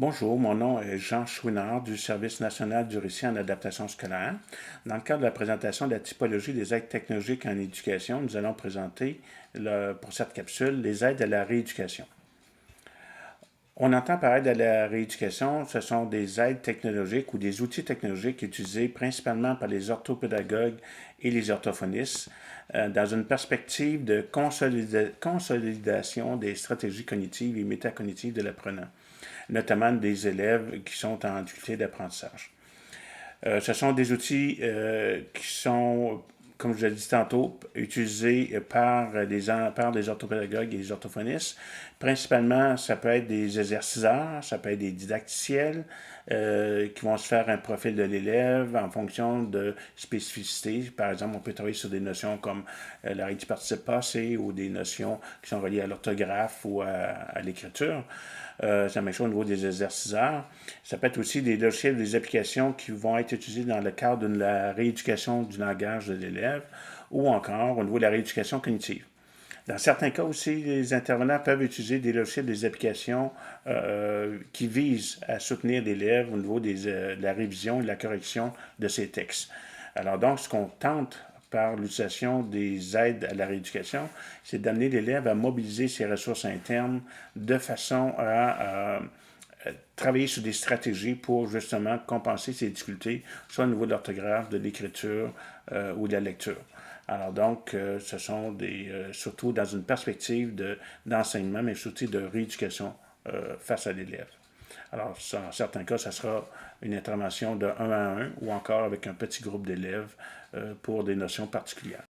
Bonjour, mon nom est Jean Chouinard du Service national du récit en adaptation scolaire. Dans le cadre de la présentation de la typologie des aides technologiques en éducation, nous allons présenter pour cette capsule les aides à la rééducation. On entend par aide à la rééducation, ce sont des aides technologiques ou des outils technologiques utilisés principalement par les orthopédagogues et les orthophonistes dans une perspective de consolidation des stratégies cognitives et métacognitives de l'apprenant, notamment des élèves qui sont en difficulté d'apprentissage. Ce sont des outils qui sont, comme je l'ai dit tantôt, utilisés par les orthopédagogues et les orthophonistes. Principalement, ça peut être des exerciceurs, ça peut être des didacticiels qui vont se faire un profil de l'élève en fonction de spécificités. Par exemple, on peut travailler sur des notions comme la règle du participe passé ou des notions qui sont reliées à l'orthographe ou à l'écriture. C'est la même chose au niveau des exerciceurs. Ça peut être aussi des logiciels, des applications qui vont être utilisées dans le cadre de la rééducation du langage de l'élève ou encore au niveau de la rééducation cognitive. Dans certains cas aussi, les intervenants peuvent utiliser des logiciels, des applications qui visent à soutenir l'élève au niveau de la révision et de la correction de ses textes. Alors donc, ce qu'on tente par l'utilisation des aides à la rééducation, c'est d'amener l'élève à mobiliser ses ressources internes de façon à travailler sur des stratégies pour justement compenser ses difficultés, soit au niveau de l'orthographe, de l'écriture ou de la lecture. Alors donc, ce sont surtout dans une perspective d'enseignement, mais surtout de rééducation face à l'élève. Alors, dans certains cas, ça sera une intervention de 1 à 1 ou encore avec un petit groupe d'élèves pour des notions particulières.